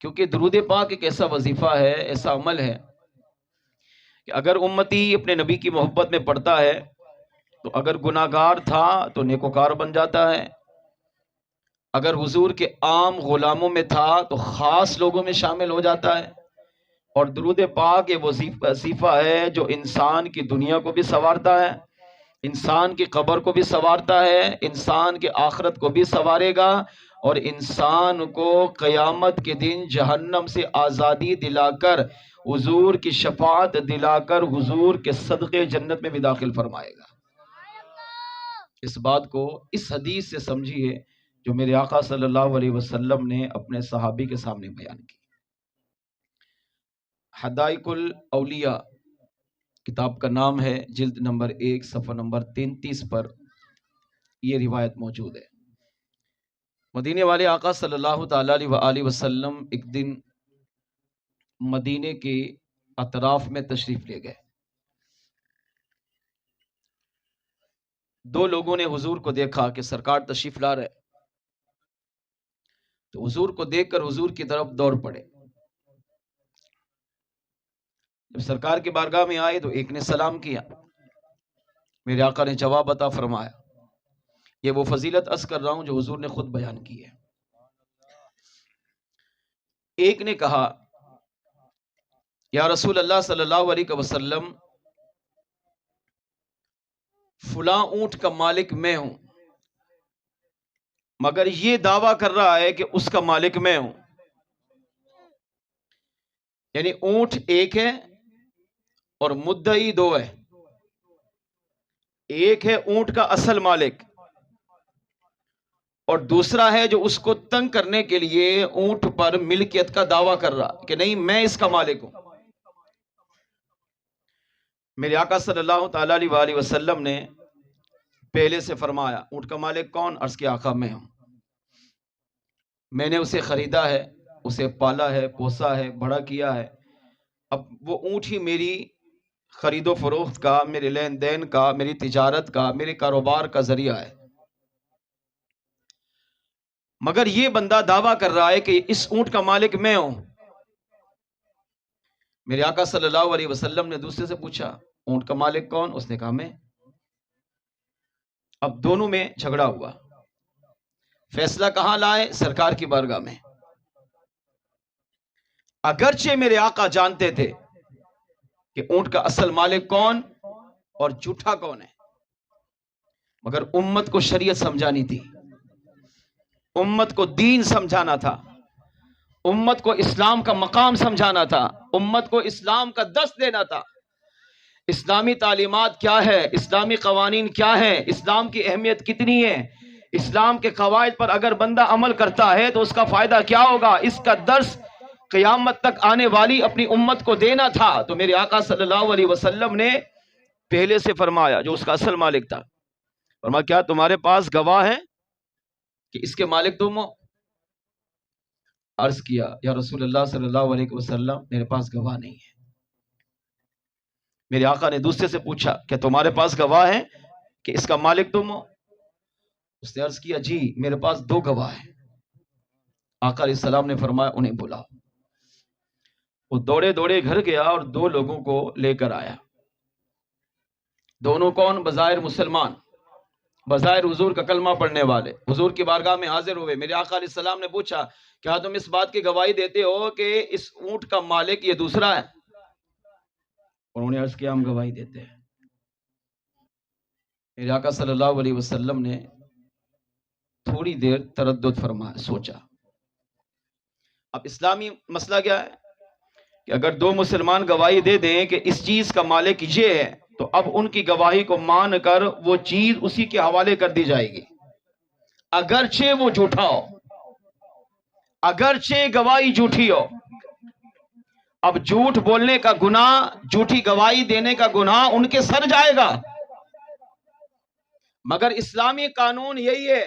کیونکہ درود پاک ایک ایسا وظیفہ ہے، ایسا عمل ہے کہ اگر امتی اپنے نبی کی محبت میں پڑتا ہے تو اگر گناہگار تھا تو نیکوکار بن جاتا ہے، اگر حضور کے عام غلاموں میں تھا تو خاص لوگوں میں شامل ہو جاتا ہے۔ اور درود پاک یہ وظیفہ ہے جو انسان کی دنیا کو بھی سنوارتا ہے، انسان کی قبر کو بھی سنوارتا ہے، انسان کے آخرت کو بھی سنوارے گا، اور انسان کو قیامت کے دن جہنم سے آزادی دلا کر، حضور کی شفاعت دلا کر، حضور کے صدقے جنت میں بھی داخل فرمائے گا۔ اس بات کو اس حدیث سے سمجھیے جو میرے آقا صلی اللہ علیہ وسلم نے اپنے صحابی کے سامنے بیان کی۔ حدائق الاولیاء کتاب کا نام ہے، جلد نمبر 1 صفحہ نمبر 33 پر یہ روایت موجود ہے۔ مدینے والے آقا صلی اللہ تعالی علیہ وآلہ وسلم ایک دن مدینے کے اطراف میں تشریف لے گئے۔ دو لوگوں نے حضور کو دیکھا کہ سرکار تشریف لا رہے، تو حضور کو دیکھ کر حضور کی طرف دوڑ پڑے۔ جب سرکار کی بارگاہ میں آئے تو ایک نے سلام کیا، میرے آقا نے جواب عطا فرمایا۔ یہ وہ فضیلت عرض کر رہا ہوں جو حضور نے خود بیان کی ہے۔ ایک نے کہا، یا رسول اللہ صلی اللہ علیہ وسلم، فلاں اونٹ کا مالک میں ہوں، مگر یہ دعویٰ کر رہا ہے کہ اس کا مالک میں ہوں۔ یعنی اونٹ ایک ہے اور مدعی دو ہے۔ ایک ہے اونٹ کا اصل مالک، اور دوسرا ہے جو اس کو تنگ کرنے کے لیے اونٹ پر ملکیت کا دعویٰ کر رہا کہ نہیں میں اس کا مالک ہوں۔ میرے آقا صلی اللہ تعالی علیہ وآلہ وسلم نے پہلے سے فرمایا، اونٹ کا مالک کون؟ عرض کیا، آقا میں ہوں، میں نے اسے خریدا ہے، اسے پالا ہے، پوسا ہے، بڑا کیا ہے، اب وہ اونٹ ہی میری خرید و فروخت کا، میرے لین دین کا، میری تجارت کا، میرے کاروبار کا ذریعہ ہے۔ مگر یہ بندہ دعویٰ کر رہا ہے کہ اس اونٹ کا مالک میں ہوں۔ میرے آقا صلی اللہ علیہ وسلم نے دوسرے سے پوچھا، اونٹ کا مالک کون؟ اس نے کہا میں۔ اب دونوں میں جھگڑا ہوا، فیصلہ کہاں لائے؟ سرکار کی بارگاہ میں۔ اگرچہ میرے آقا جانتے تھے کہ اونٹ کا اصل مالک کون اور جھوٹا کون ہے، مگر امت کو شریعت سمجھانی تھی، امت کو دین سمجھانا تھا، امت کو اسلام کا مقام سمجھانا تھا، امت کو اسلام کا درس دینا تھا۔ اسلامی تعلیمات کیا ہے، اسلامی قوانین کیا ہے، اسلام کی اہمیت کتنی ہے، اسلام کے قواعد پر اگر بندہ عمل کرتا ہے تو اس کا فائدہ کیا ہوگا، اس کا درس قیامت تک آنے والی اپنی امت کو دینا تھا۔ تو میرے آقا صلی اللہ علیہ وسلم نے پہلے سے فرمایا جو اس کا اصل مالک تھا، فرمایا کیا تمہارے پاس گواہ ہے کہ اس کے مالک تم ہو؟ عرض کیا، یا رسول اللہ صلی اللہ علیہ وسلم، میرے پاس گواہ نہیں ہے۔ میرے آقا نے دوسرے سے پوچھا، کیا تمہارے پاس گواہ ہے کہ اس کا مالک تم ہو؟ اس نے عرض کیا، جی میرے پاس 2 گواہ ہیں۔ آقا علیہ السلام نے فرمایا انہیں بلاؤ۔ وہ دوڑے دوڑے گھر گیا اور 2 لوگوں کو لے کر آیا۔ دونوں کون؟ بظاہر مسلمان، بظاہر حضور کا کلمہ پڑھنے والے، حضور کی بارگاہ میں حاضر ہوئے۔ میرے آقا علیہ السلام نے پوچھا، کیا تم اس بات کی گواہی دیتے ہو کہ اس اونٹ کا مالک یہ دوسرا ہے؟ انہوں نے عرض کیا، ہم گواہی دیتے ہیں۔ میرے آقا صلی اللہ علیہ وسلم نے تھوڑی دیر تردد فرمایا، سوچا۔ اب اسلامی مسئلہ کیا ہے کہ اگر 2 مسلمان گواہی دے دیں کہ اس چیز کا مالک یہ ہے تو اب ان کی گواہی کو مان کر وہ چیز اسی کے حوالے کر دی جائے گی، اگرچہ وہ جھوٹا ہو، اگرچہ گواہی جھوٹی ہو۔ اب جھوٹ بولنے کا گناہ، جھوٹی گواہی دینے کا گناہ ان کے سر جائے گا، مگر اسلامی قانون یہی ہے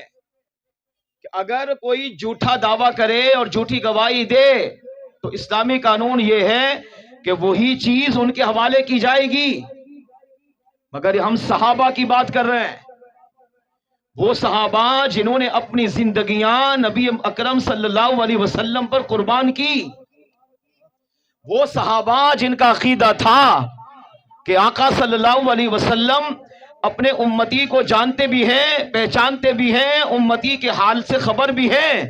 کہ اگر کوئی جھوٹا دعویٰ کرے اور جھوٹی گواہی دے تو اسلامی قانون یہ ہے کہ وہی چیز ان کے حوالے کی جائے گی۔ مگر ہم صحابہ کی بات کر رہے ہیں، وہ صحابہ جنہوں نے اپنی زندگیاں نبی اکرم صلی اللہ علیہ وسلم پر قربان کی، وہ صحابہ جن کا عقیدہ تھا کہ آقا صلی اللہ علیہ وسلم اپنے امتی کو جانتے بھی ہیں، پہچانتے بھی ہیں، امتی کے حال سے خبر بھی ہیں،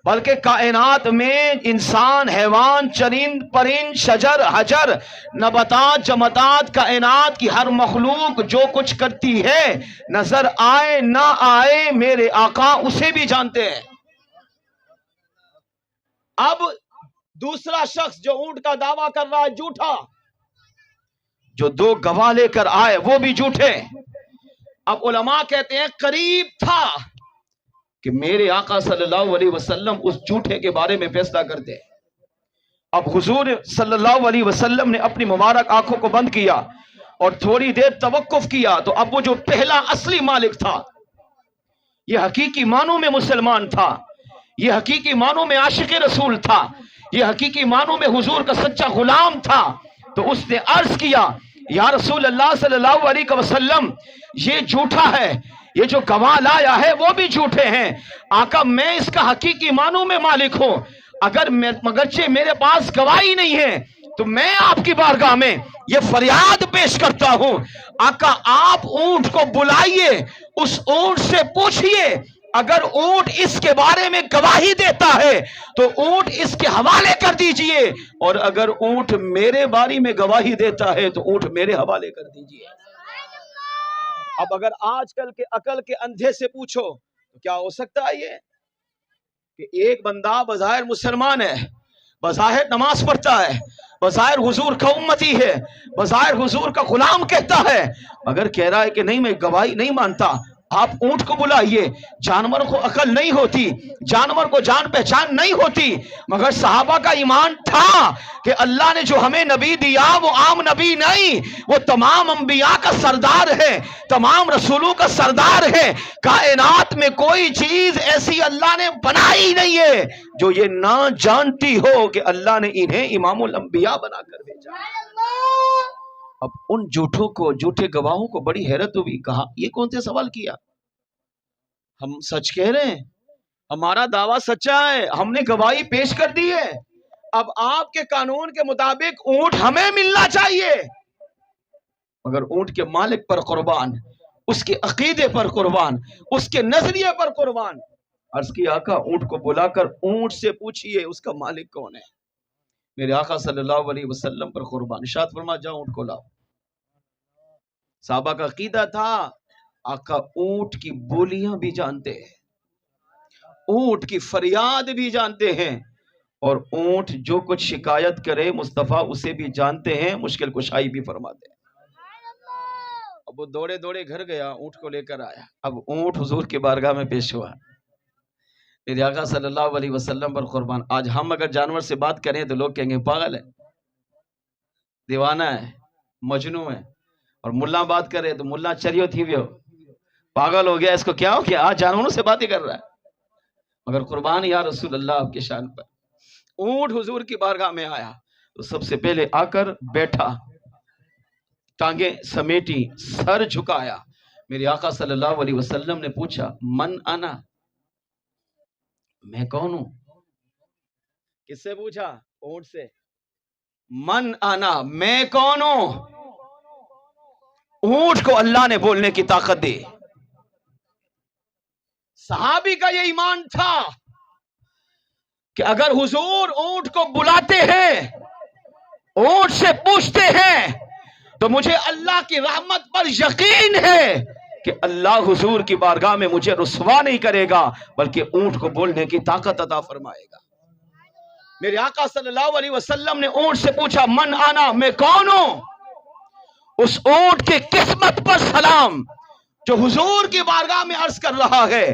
بلکہ کائنات میں انسان، حیوان، چرند، پرند، شجر، حجر، نباتات، جمادات، کائنات کی ہر مخلوق جو کچھ کرتی ہے، نظر آئے نہ آئے، میرے آقا اسے بھی جانتے ہیں۔ اب دوسرا شخص جو اونٹ کا دعویٰ کر رہا ہے جھوٹا، جو دو گواہ لے کر آئے وہ بھی جھوٹے۔ اب علماء کہتے ہیں قریب تھا کہ میرے آقا صلی اللہ علیہ وسلم اس جھوٹے کے بارے میں فیصلہ کرتے۔ اب حضور صلی اللہ علیہ وسلم نے اپنی مبارک آنکھوں کو بند کیا اور تھوڑی دیر توقف کیا، تو اب وہ جو پہلا اصلی مالک تھا، یہ حقیقی معنوں میں مسلمان تھا، یہ حقیقی معنوں میں عاشق رسول تھا، یہ حقیقی معنوں میں حضور کا سچا غلام تھا، تو اس نے عرض کیا یا رسول اللہ صلی اللہ علیہ وسلم یہ جھوٹا ہے، یہ جو گواہ لایا ہے وہ بھی جھوٹے ہیں، آقا میں اس کا حقیقی معنوں میں مالک ہوں، مگرچہ میرے پاس گواہی نہیں ہے تو میں آپ کی بارگاہ میں یہ فریاد پیش کرتا ہوں، آقا آپ اونٹ کو بلائیے، اس اونٹ سے پوچھئے، اگر اونٹ اس کے بارے میں گواہی دیتا ہے تو اونٹ اس کے حوالے کر دیجئے، اور اگر اونٹ میرے بارے میں گواہی دیتا ہے تو اونٹ میرے حوالے کر دیجئے۔ اب اگر آج کل کے عقل کے اندھے سے پوچھو تو کیا ہو سکتا ہے یہ کہ ایک بندہ بظاہر مسلمان ہے، بظاہر نماز پڑھتا ہے، بظاہر حضور کا امتی ہے، بظاہر حضور کا غلام کہتا ہے، اگر کہہ رہا ہے کہ نہیں میں گواہی نہیں مانتا، آپ اونٹ کو بلائیے۔ جانور کو عقل نہیں ہوتی، جانور کو جان پہچان نہیں ہوتی، مگر صحابہ کا ایمان تھا کہ اللہ نے جو ہمیں نبی دیا وہ عام نبی نہیں، وہ تمام انبیاء کا سردار ہے، تمام رسولوں کا سردار ہے، کائنات میں کوئی چیز ایسی اللہ نے بنائی نہیں ہے جو یہ نہ جانتی ہو کہ اللہ نے انہیں امام الانبیاء بنا کر بھیجا۔ اب ان جھوٹوں کو، جھوٹے گواہوں کو بڑی حیرت ہوئی، کہا یہ کون سے سوال کیا، ہم سچ کہہ رہے ہیں، ہمارا دعویٰ سچا ہے، ہم نے گواہی پیش کر دی ہے، اب آپ کے قانون کے مطابق اونٹ ہمیں ملنا چاہیے، مگر اونٹ کے مالک پر قربان، اس کے عقیدے پر قربان، اس کے نظریے پر قربان۔ عرض کی آقا اونٹ کو بلا کر اونٹ سے پوچھئے اس کا مالک کون ہے، میرے آقا صلی اللہ علیہ وسلم پر قربان۔ ارشاد فرما جاؤ اونٹ کو لاؤ۔ صحابہ کا عقیدہ تھا آقا اونٹ کی بولیاں بھی جانتے ہیں، اونٹ کی فریاد بھی جانتے ہیں، اور اونٹ جو کچھ شکایت کرے مصطفیٰ اسے بھی جانتے ہیں، مشکل کشائی بھی فرماتے ہیں۔ اب وہ دوڑے دوڑے گھر گیا، اونٹ کو لے کر آیا، اب اونٹ حضور کی بارگاہ میں پیش ہوا، میرے آقا صلی اللہ علیہ وسلم پر قربان۔ آج ہم اگر جانور سے بات کریں تو لوگ کہیں گے پاگل ہے، دیوانہ ہے، مجنون ہے، اور ملا بات کرے تو ملا چریو تھی بھی ہو، پاگل ہو گیا، اس کو کیا ہو گیا، آج جانوروں سے بات ہی کر رہا ہے، مگر قربان یا رسول اللہ آپ کے شان پر۔ اونٹ حضور کی بارگاہ میں آیا تو سب سے پہلے آ کر بیٹھا، ٹانگیں سمیٹی، سر جھکایا، میرے آقا صلی اللہ علیہ وسلم نے پوچھا من انا، میں کون ہوں؟ کس سے پوچھا؟ اونٹ سے۔ من انا، میں کون ہوں؟ اونٹ کو اللہ نے بولنے کی طاقت دی۔ صحابی کا یہ ایمان تھا کہ اگر حضور اونٹ کو بلاتے ہیں، اونٹ سے پوچھتے ہیں، تو مجھے اللہ کی رحمت پر یقین ہے کہ اللہ حضور کی بارگاہ میں مجھے رسوا نہیں کرے گا، بلکہ اونٹ کو بولنے کی طاقت عطا فرمائے گا۔ میرے آقا صلی اللہ علیہ وسلم نے اونٹ سے پوچھا من آنا، میں کون ہوں؟ اس اونٹ کی قسمت پر سلام جو حضور کی بارگاہ میں عرض کر رہا ہے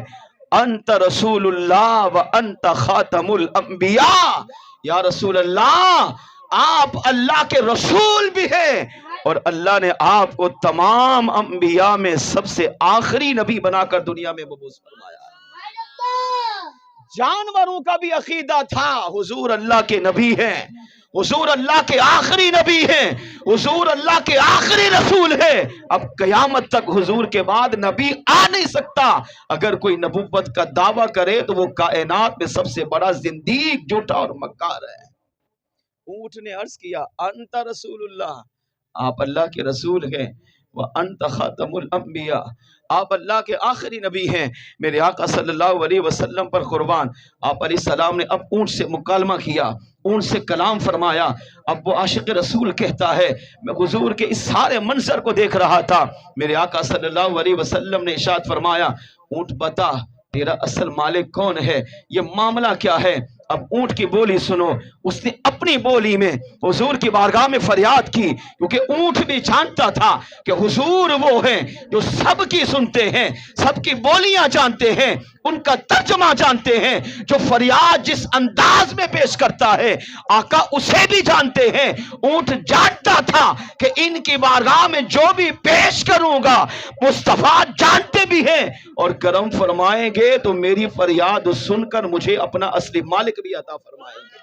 انت رسول اللہ و انت خاتم الانبیاء، یا رسول اللہ آپ اللہ کے رسول بھی ہیں اور اللہ نے آپ کو تمام انبیاء میں سب سے آخری نبی بنا کر دنیا میں مبعوث فرمایا۔ جانوروں کا بھی عقیدہ تھا حضور اللہ کے نبی ہیں، حضور اللہ کے آخری نبی ہیں، حضور اللہ کے آخری رسول ہیں. اب قیامت تک حضور کے بعد نبی آ نہیں سکتا. اگر کوئی نبوت کا دعویٰ کرے تو وہ کائنات میں سب سے بڑا زندیق، جھوٹا اور مکار ہے. اونٹ نے عرض کیا انت رسول اللہ، آپ اللہ کے رسول ہیں، وَأَنْتَ خَاتَمُ الْأَنْبِيَاء، آپ اللہ کے آخری نبی ہیں. میرے آقا صلی اللہ علیہ وسلم پر قربان. آپ علیہ السلام نے اب اونٹ سے مکالمہ کیا، اونٹ سے کلام فرمایا. اب وہ عاشق رسول کہتا ہے میں حضور کے اس سارے منظر کو دیکھ رہا تھا. میرے آقا صلی اللہ علیہ وسلم نے ارشاد فرمایا اونٹ بتا تیرا اصل مالک کون ہے، یہ معاملہ کیا ہے. اب اونٹ کی بولی سنو. اس نے اپنی بولی میں حضور کی بارگاہ میں فریاد کی، کیونکہ اونٹ بھی جانتا تھا کہ حضور وہ ہیں جو سب کی سنتے ہیں، سب کی بولیاں جانتے ہیں، ان کا ترجمہ جانتے ہیں. جو فریاد جس انداز میں پیش کرتا ہے آقا اسے بھی جانتے ہیں. اونٹ جانتا تھا کہ ان کی بارگاہ میں جو بھی پیش کروں گا مصطفیٰ جانتے بھی ہیں اور کرم فرمائیں گے تو میری فریاد سن کر مجھے اپنا اصلی مالک بھی عطا فرمائیں گے.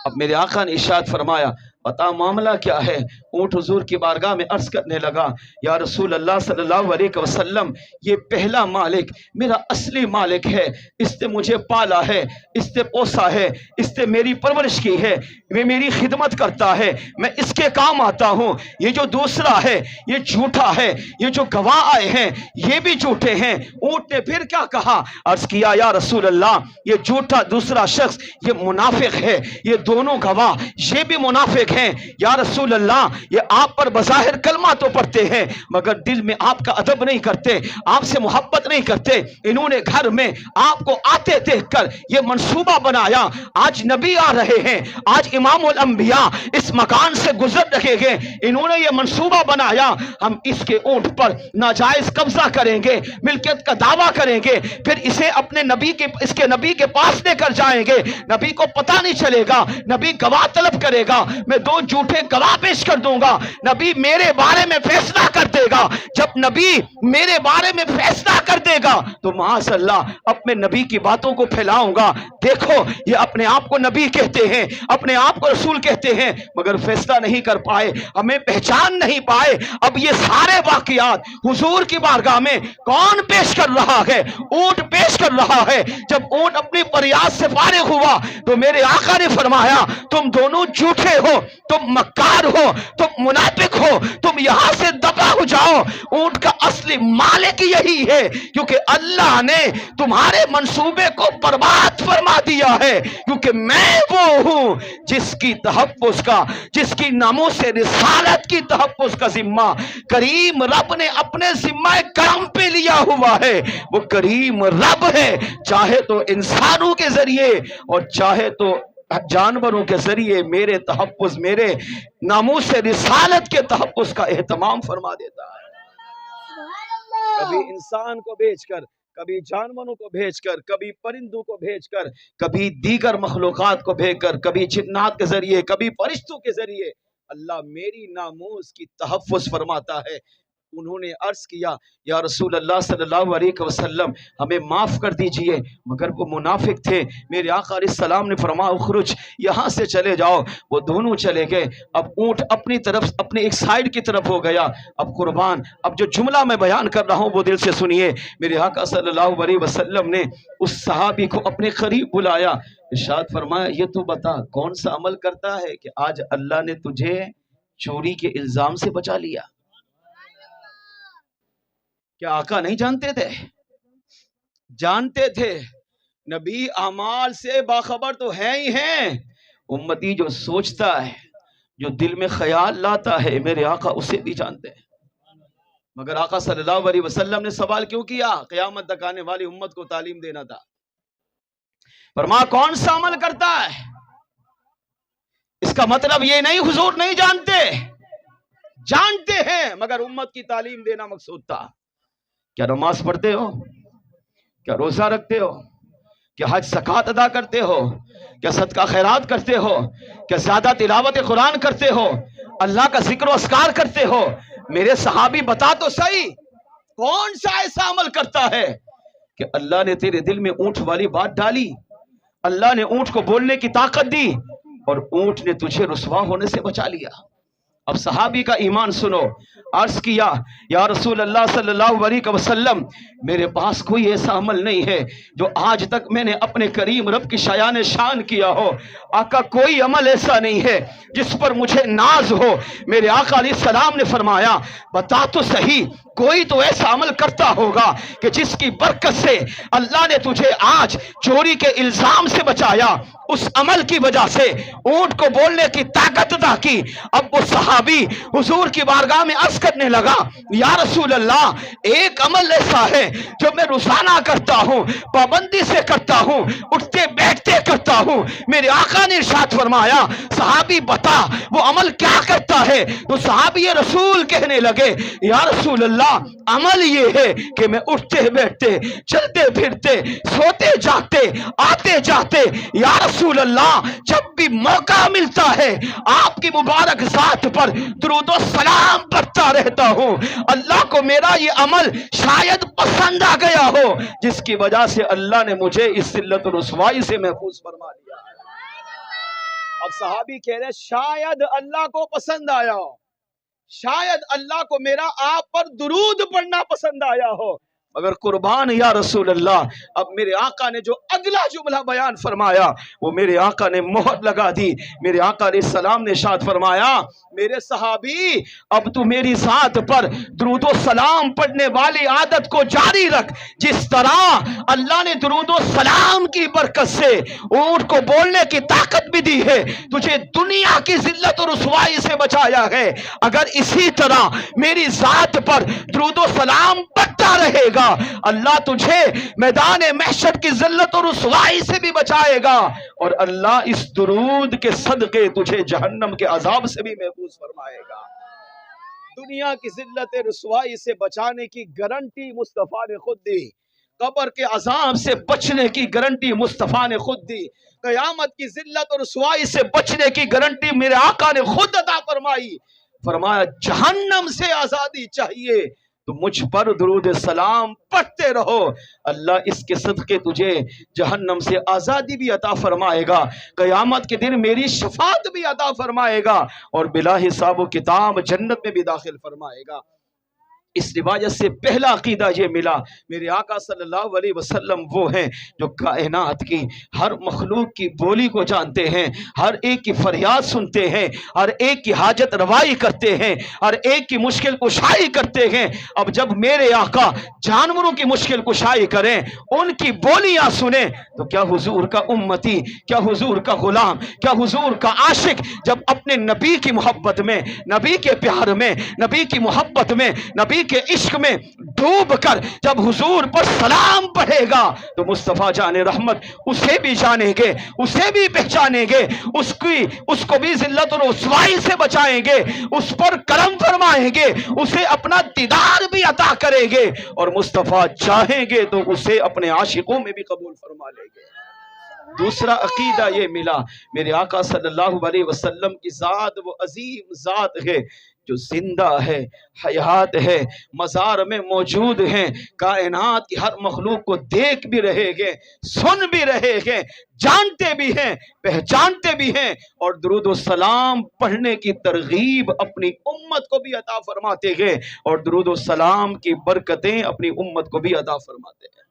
اب میرے آقا نے ارشاد فرمایا بتا معاملہ کیا ہے. اونٹ حضور کی بارگاہ میں عرض کرنے لگا یا رسول اللہ صلی اللہ علیہ وسلم، یہ پہلا مالک میرا اصلی مالک ہے، اس نے مجھے پالا ہے، اس نے پوسا ہے، اس نے میری پرورش کی ہے، وہ میری خدمت کرتا ہے، میں اس کے کام آتا ہوں. یہ جو دوسرا ہے یہ جھوٹا ہے، یہ جو گواہ آئے ہیں یہ بھی جھوٹے ہیں. اونٹ نے پھر کیا کہا، عرض کیا یا رسول اللہ یہ جھوٹا دوسرا شخص یہ منافق ہے، یہ دونوں گواہ یہ بھی منافق ہیں. یا رسول اللہ یہ آپ پر بظاہر کلمہ تو پڑھتے ہیں مگر دل میں آپ کا ادب نہیں کرتے، آپ سے محبت نہیں کرتے. انہوں نے گھر میں آپ کو آتے دیکھ کر یہ منصوبہ بنایا آج نبی آ رہے ہیں، آج امام الانبیاء اس مکان سے گزر رہے ہیں. انہوں نے یہ منصوبہ بنایا ہم اس کے اونٹ پر ناجائز قبضہ کریں گے، ملکیت کا دعویٰ کریں گے، پھر اسے اپنے نبی کے اس کے نبی کے پاس لے کر جائیں گے. نبی کو پتہ نہیں چلے گا، نبی گواہ طلب کرے گا، میں دو جھوٹے گواہ پیش کر دوں گا، نبی میرے بارے میں فیصلہ کر دے گا. جب نبی میرے بارے میں فیصلہ کر دے گا تو معاذ اللہ اپنے نبی کی باتوں کو پھیلاؤں گا. دیکھو یہ اپنے آپ کو نبی کہتے ہیں، اپنے آپ کو رسول کہتے ہیں مگر فیصلہ نہیں کر پائے، ہمیں پہچان نہیں پائے. اب یہ سارے واقعات حضور کی بارگاہ میں کون پیش کر رہا ہے؟ اونٹ پیش کر رہا ہے. جب اونٹ اپنی فریاد سے فارغ ہوا تو میرے آقا نے فرمایا تم دونوں جھوٹے ہو، تم مکار ہو، تم منافق ہو، تم یہاں سے دفع ہو جاؤ. اونٹ کا اصلی مالک یہی ہے کیونکہ اللہ نے تمہارے منصوبے کو برباد فرما دیا ہے. کیونکہ میں وہ ہوں جس کی تحفظ کا، جس کی ناموس رسالت کی تحفظ کا ذمہ کریم رب نے اپنے ذمہ کرم پہ لیا ہوا ہے. وہ کریم رب ہے، چاہے تو انسانوں کے ذریعے اور چاہے تو جانوروں کے ذریعے میرے تحفظ، میرے ناموس رسالت کے تحفظ کا اہتمام فرما دیتا ہے. کبھی انسان کو بھیج کر، کبھی جانوروں کو بھیج کر، کبھی پرندوں کو بھیج کر، کبھی دیگر مخلوقات کو بھیج کر، کبھی جنات کے ذریعے، کبھی فرشتوں کے ذریعے اللہ میری ناموس کی تحفظ فرماتا ہے. انہوں نے عرض کیا یا رسول اللہ صلی اللہ علیہ وسلم ہمیں معاف کر دیجئے، مگر وہ منافق تھے. میرے آقا علیہ السلام نے فرمایا اخرج، یہاں سے چلے جاؤ. وہ دونوں چلے گئے. اب اونٹ اپنی طرف، اپنے ایک سائیڈ کی طرف ہو گیا. اب قربان، اب جو جملہ میں بیان کر رہا ہوں وہ دل سے سنیے. میرے آقا صلی اللہ علیہ وسلم نے اس صحابی کو اپنے قریب بلایا، ارشاد فرمایا یہ تو بتا کون سا عمل کرتا ہے کہ آج اللہ نے تجھے چوری کے الزام سے بچا لیا. کیا آقا نہیں جانتے تھے؟ جانتے تھے. نبی اعمال سے باخبر تو ہے ہی ہیں. امتی جو سوچتا ہے، جو دل میں خیال لاتا ہے، میرے آقا اسے بھی جانتے ہیں. مگر آقا صلی اللہ علیہ وسلم نے سوال کیوں کیا؟ قیامت تک آنے والی امت کو تعلیم دینا تھا. فرمایا کون سا عمل کرتا ہے؟ اس کا مطلب یہ نہیں حضور نہیں جانتے، جانتے ہیں مگر امت کی تعلیم دینا مقصود تھا. کیا نماز پڑھتے ہو؟ کیا روزہ رکھتے ہو؟ کیا حج زکوٰۃ ادا کرتے ہو؟ کیا صدقہ خیرات کرتے ہو؟ کیا زیادہ تلاوت قرآن کرتے ہو؟ اللہ کا ذکر و اذکار کرتے ہو؟ میرے صحابی بتا تو صحیح کون سا ایسا عمل کرتا ہے کہ اللہ نے تیرے دل میں اونٹ والی بات ڈالی، اللہ نے اونٹ کو بولنے کی طاقت دی، اور اونٹ نے تجھے رسوا ہونے سے بچا لیا۔ اب صحابی کا ایمان سنو، عرض کیا یا رسول اللہ صلی اللہ علیہ وسلم، میرے پاس کوئی ایسا عمل نہیں ہے جو آج تک میں نے اپنے کریم رب کی شایان شان کیا ہو۔ آقا کوئی عمل ایسا نہیں ہے جس پر مجھے ناز ہو۔ میرے آقا علیہ السلام نے فرمایا بتا تو صحیح، کوئی تو ایسا عمل کرتا ہوگا کہ جس کی برکت سے اللہ نے تجھے آج چوری کے الزام سے بچایا، اس عمل کی وجہ سے اونٹ کو بولنے کی طاقت عطا کی۔ اب وہ صحابی حضور کی بارگاہ میں عرض کرنے لگا یا رسول اللہ، ایک عمل ایسا ہے جو میں روزانہ کرتا ہوں، پابندی سے کرتا ہوں، اٹھتے بیٹھتے کرتا ہوں۔ میرے آقا نے ارشاد فرمایا صحابی بتا وہ عمل کیا کرتا ہے؟ تو صحابی رسول کہنے لگے یا رسول اللہ، عمل یہ ہے کہ میں اٹھتے بیٹھتے، چلتے پھرتے، سوتے جاگتے، آتے جاتے، یا رسول اللہ جب بھی موقع ملتا ہے آپ کی مبارک ذات پر درود و سلام پڑھتا رہتا ہوں۔ اللہ کو میرا یہ عمل شاید پسند آ گیا ہو، جس کی وجہ سے اللہ نے مجھے اس ذلت و رسوائی سے محفوظ فرما لیا۔ اب صحابی کہہ رہے شاید اللہ کو پسند آیا ہو، شاید اللہ کو میرا آپ پر درود پڑھنا پسند آیا ہو، مگر قربان یا رسول اللہ، اب میرے آقا نے جو اگلا جملہ بیان فرمایا وہ میرے آقا نے مہر لگا دی۔ میرے آقا علیہ السلام نے ارشاد فرمایا میرے صحابی اب تو میری ذات پر درود و سلام پڑھنے والی عادت کو جاری رکھ، جس طرح اللہ نے درود و سلام کی برکت سے اونٹ کو بولنے کی طاقت بھی دی ہے، تجھے دنیا کی ذلت و رسوائی سے بچایا ہے۔ اگر اسی طرح میری ذات پر درود و سلام پڑھتا رہے گا، اللہ تجھے میدان محشر کی ذلت و رسوائی سے بھی بچائے گا، اور اللہ اس درود کے صدقے تجھے جہنم کے عذاب سے بھی محفوظ فرمائے گا۔ دنیا کی ذلت رسوائی سے بچانے کی گارنٹی مصطفیٰ نے خود دی، قبر کے عذاب سے بچنے کی گارنٹی مصطفیٰ نے خود دی، قیامت کی ذلت اور رسوائی سے بچنے کی گارنٹی میرے آقا نے خود عطا فرمائی۔ فرمایا جہنم سے آزادی چاہیے تو مجھ پر درود سلام پڑھتے رہو، اللہ اس کے صدقے تجھے جہنم سے آزادی بھی عطا فرمائے گا، قیامت کے دن میری شفاعت بھی عطا فرمائے گا، اور بلا حساب و کتاب جنت میں بھی داخل فرمائے گا۔ اس روایت سے پہلا عقیدہ یہ ملا میرے آقا صلی اللہ علیہ وسلم وہ ہیں جو کائنات کی ہر مخلوق کی بولی کو جانتے ہیں، ہر ایک کی فریاد سنتے ہیں، ہر ایک کی حاجت روائی کرتے ہیں، ہر ایک کی مشکل کشائی کرتے ہیں۔ اب جب میرے آقا جانوروں کی مشکل کشائی کریں، ان کی بولیاں سنیں، تو کیا حضور کا امتی، کیا حضور کا غلام، کیا حضور کا عاشق جب اپنے نبی کی محبت میں، نبی کے پیار میں، نبی کی محبت میں، نبی کے عشق میں ڈوب کر جب حضور پر سلام پڑھے گا تو مصطفیٰ جان رحمت اسے بھی جانیں گے، اسے بھی پہچانیں گے، اس کو بھی ذلت و رسوائی سے بچائیں گے، اس پر کرم فرمائیں گے، اسے اپنا دیدار بھی عطا کریں گے، اور مصطفیٰ چاہیں گے تو اسے اپنے عاشقوں میں بھی قبول فرما لیں گے۔ دوسرا عقیدہ یہ ملا میرے آقا صلی اللہ علیہ وسلم کی ذات وہ عظیم ذات ہے جو زندہ ہے، حیات ہے، مزار میں موجود ہیں، کائنات کی ہر مخلوق کو دیکھ بھی رہے گے، سن بھی رہے گے، جانتے بھی ہیں، پہچانتے بھی ہیں، اور درود و سلام پڑھنے کی ترغیب اپنی امت کو بھی عطا فرماتے ہیں، اور درود و سلام کی برکتیں اپنی امت کو بھی عطا فرماتے ہیں۔